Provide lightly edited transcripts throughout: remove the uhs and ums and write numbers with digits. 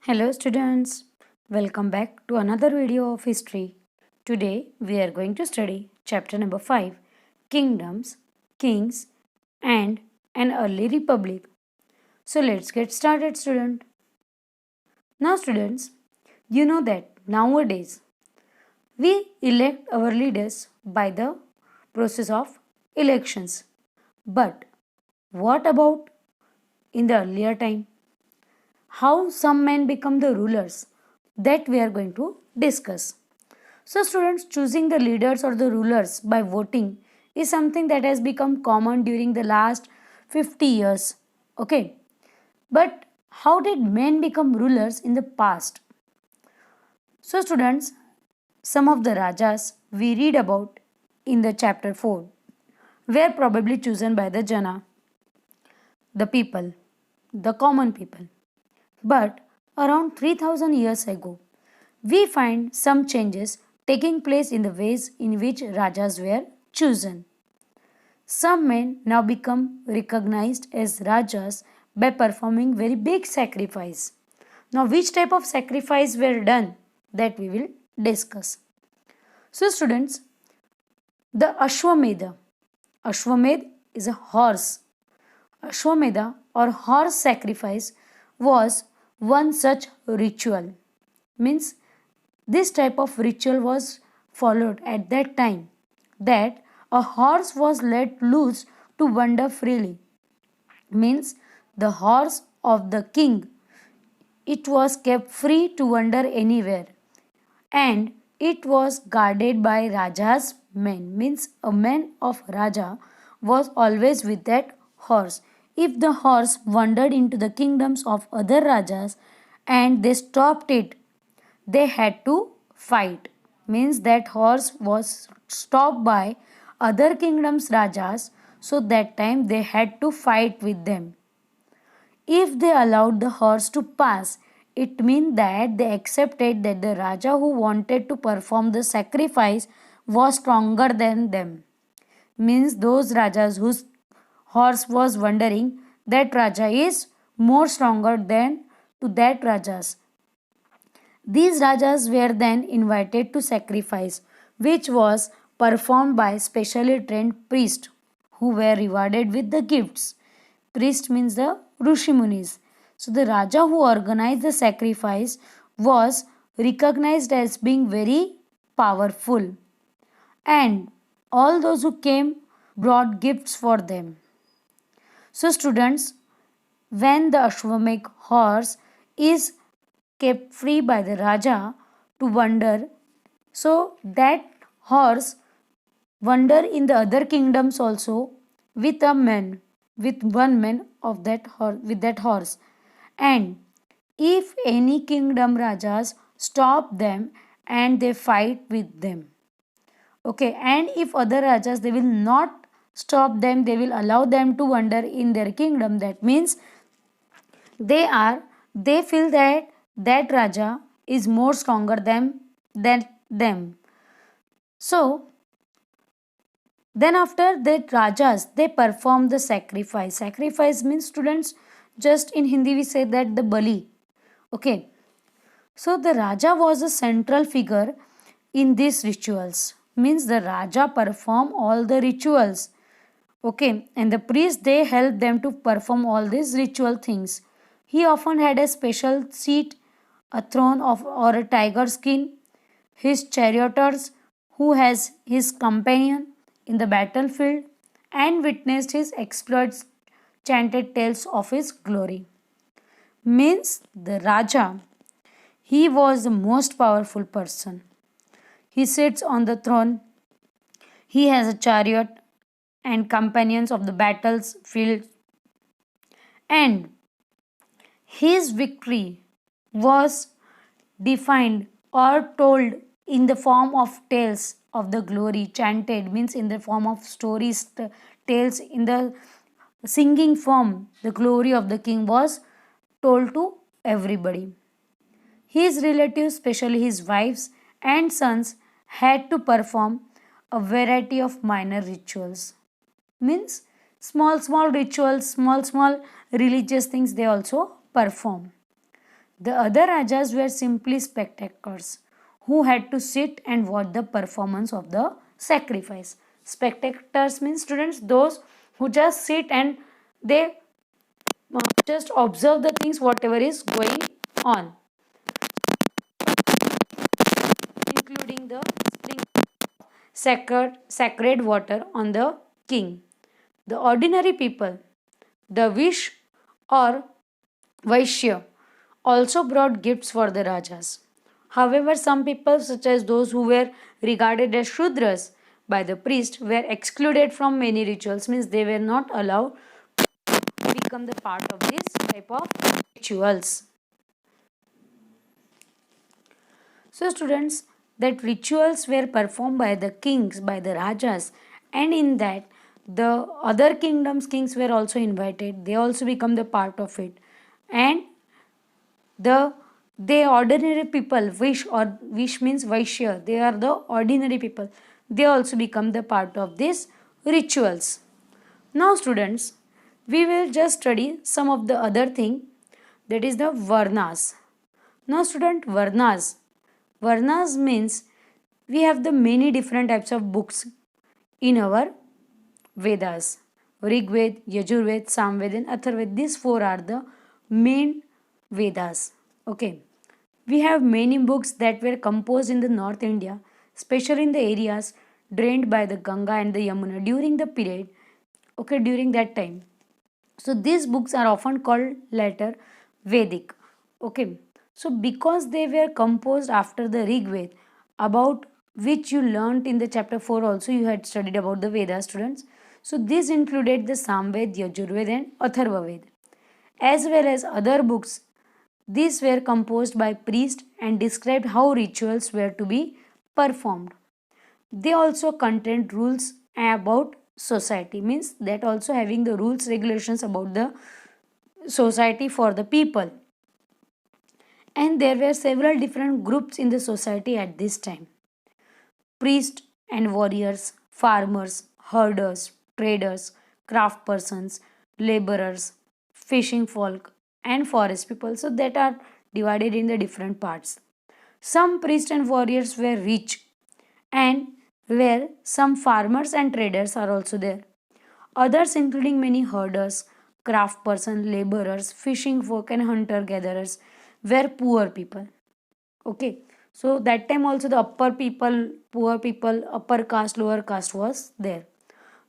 Hello students, welcome back to another video of history. Today we are going to study chapter number 5, Kingdoms, Kings and an Early Republic. So let's get started student. Now students, you know that nowadays we elect our leaders by the process of elections. But what about in the earlier time? How some men become the rulers, that we are going to discuss. So students, choosing the leaders or the rulers by voting is something that has become common during the last 50 years. Okay, but how did men become rulers in the past? So students, some of the rajas we read about in the chapter 4 were probably chosen by the jana, the people, the common people. But around 3000 years ago, we find some changes taking place in the ways in which rajas were chosen. Some men now become recognized as rajas by performing very big sacrifice. Now, which type of sacrifice were done, that we will discuss. So, students, the Ashwamedha. Ashwamedh is a horse. Ashwamedha or horse sacrifice was one such ritual. Means this type of ritual was followed at that time, that a horse was let loose to wander freely. Means the horse of the king, it was kept free to wander anywhere, and it was guarded by Raja's men. Means a man of Raja was always with that horse. If the horse wandered into the kingdoms of other Rajas and they stopped it, they had to fight. Means that horse was stopped by other kingdoms Rajas, so that time they had to fight with them. If they allowed the horse to pass, it meant that they accepted that the Raja who wanted to perform the sacrifice was stronger than them. Means those Rajas whose horse was wandering, that Raja is more stronger than to that Rajas. These Rajas were then invited to sacrifice, which was performed by specially trained priests who were rewarded with the gifts. Priest means the Rishi Munis. So the Raja who organized the sacrifice was recognized as being very powerful, and all those who came brought gifts for them. So students, when the Ashwamedh horse is kept free by the Raja to wander, so that horse wander in the other kingdoms also with a man, with one man of that horse, with that horse. And if any kingdom rajas stop them and they fight with them, okay, and if other rajas they will not stop them, they will allow them to wander in their kingdom, that means they feel that that raja is more stronger than them. So then after that rajas they perform the sacrifice. Sacrifice means students, just in Hindi we say that the bali. Okay, so the raja was a central figure in these rituals. Means the raja perform all the rituals. Okay, and the priest they help them to perform all these ritual things. He often had a special seat, a throne of or a tiger skin. His charioteers, who has his companion in the battlefield and witnessed his exploits, chanted tales of his glory. Means the Raja, he was the most powerful person. He sits on the throne, he has a chariot and companions of the battlefield, and his victory was defined or told in the form of tales of the glory, chanted means in the form of stories, tales in the singing form. The glory of the king was told to everybody. His relatives, especially his wives and sons, had to perform a variety of minor rituals. Means small rituals, small religious things they also perform. The other Rajas were simply spectators who had to sit and watch the performance of the sacrifice. Spectators means students, those who just sit and they just observe the things whatever is going on, including the sacred water on the king. The ordinary people, the Vish or Vaishya, also brought gifts for the Rajas. However, some people, such as those who were regarded as Shudras by the priest, were excluded from many rituals, means they were not allowed to become the part of this type of rituals. So, students, that rituals were performed by the kings, by the Rajas, and in that the other kingdoms' kings were also invited. They also become the part of it, and the they ordinary people, wish means Vaishya, they are the ordinary people. They also become the part of these rituals. Now, students, we will just study some of the other thing, that is the Varnas. Now, student, Varnas means we have the many different types of books in our Vedas. Rig Ved, Yajurved, Samved and Atharved. These four are the main Vedas. Okay. We have many books that were composed in the North India, especially in the areas drained by the Ganga and the Yamuna during the period, okay, during that time. So these books are often called later Vedic. Okay. So because they were composed after the Rig Ved, about which you learnt in the chapter 4 also, you had studied about the Vedas, students. So this included the Samved, Yajurved and Atharvaved, as well as other books. These were composed by priests and described how rituals were to be performed. They also contained rules about society, means that also having the rules regulations about the society for the people. And there were several different groups in the society at this time: priests and warriors, farmers, herders, traders, craft persons, laborers, fishing folk, and forest people. So that are divided in the different parts. Some priests and warriors were rich, and where some farmers and traders are also there. Others, including many herders, craft persons, laborers, fishing folk, and hunter gatherers, were poor people. Okay, so that time also the upper people, poor people, upper caste, lower caste was there.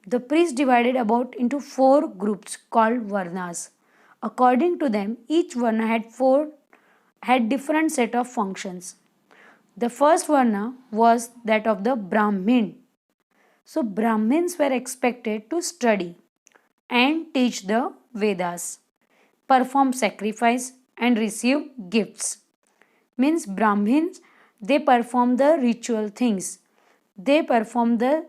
The priests divided about into four groups called varnas. According to them, each varna had different set of functions. The first varna was that of the Brahmin. So Brahmins were expected to study and teach the Vedas, perform sacrifice and receive gifts. Means Brahmins, they perform the ritual things. They perform the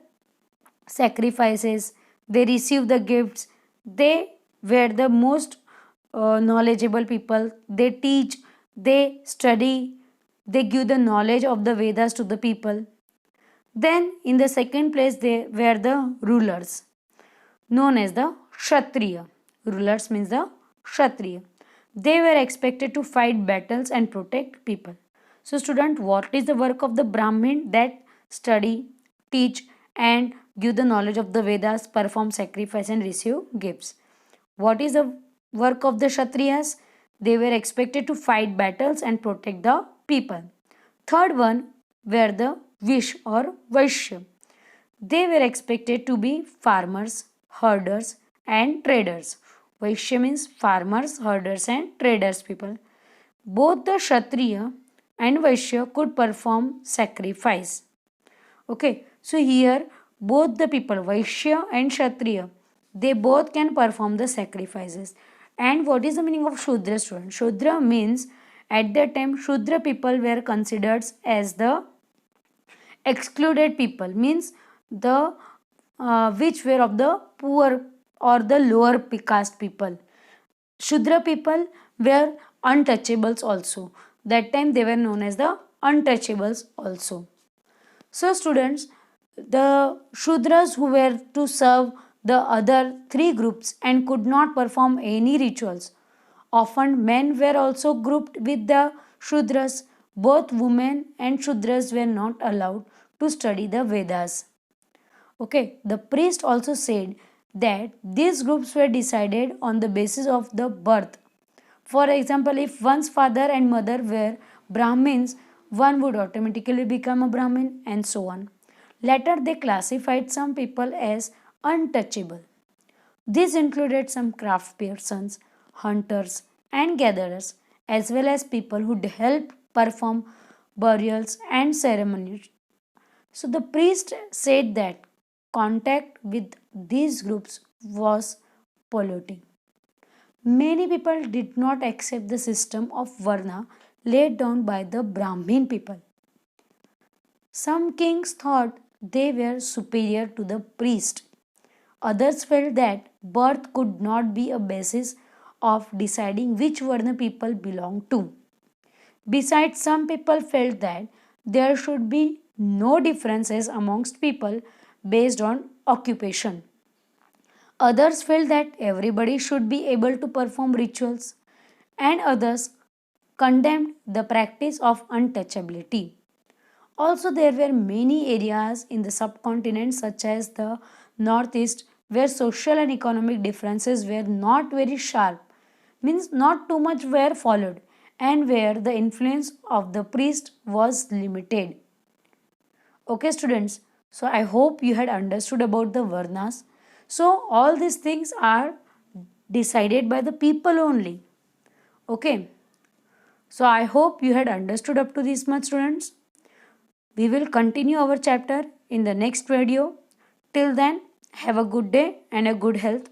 sacrifices, they receive the gifts, they were the most knowledgeable people. They teach, they study, they give the knowledge of the Vedas to the people. Then, in the second place, they were the rulers, known as the Kshatriya. Rulers means the Kshatriya. They were expected to fight battles and protect people. So, student, what is the work of the Brahmin? That study, teach, and give the knowledge of the Vedas, perform sacrifice, and receive gifts. What is the work of the Kshatriyas? They were expected to fight battles and protect the people. Third one were the Vish or Vaishya. They were expected to be farmers, herders, and traders. Vaishya means farmers, herders, and traders people. Both the Kshatriya and Vaishya could perform sacrifice. Okay, so here both the people, Vaishya and Kshatriya, they both can perform the sacrifices. And what is the meaning of Shudra, student? Shudra means at that time Shudra people were considered as the excluded people, means the which were of the poor or the lower caste people. Shudra people were untouchables also. That time they were known as the untouchables also. So students, the Shudras who were to serve the other three groups and could not perform any rituals Often men were also grouped with the Shudras. Both women and Shudras were not allowed to study the Vedas. Okay, the priest also said that these groups were decided on the basis of the birth. For example, if one's father and mother were Brahmins, one would automatically become a Brahmin and so on. Later, they classified some people as untouchable. These included some craft persons, hunters, and gatherers, as well as people who helped perform burials and ceremonies. So the priest said that contact with these groups was polluting. Many people did not accept the system of Varna laid down by the Brahmin people. Some kings thought they were superior to the priest. Others felt that birth could not be a basis of deciding which Varna people belonged to. Besides, some people felt that there should be no differences amongst people based on occupation. Others felt that everybody should be able to perform rituals, and others condemned the practice of untouchability. Also, there were many areas in the subcontinent, such as the Northeast, where social and economic differences were not very sharp, means not too much were followed, and where the influence of the priest was limited. Okay, students, so I hope you had understood about the Varnas. So, all these things are decided by the people only. Okay, so I hope you had understood up to this much, students. We will continue our chapter in the next video. Till then, have a good day and a good health.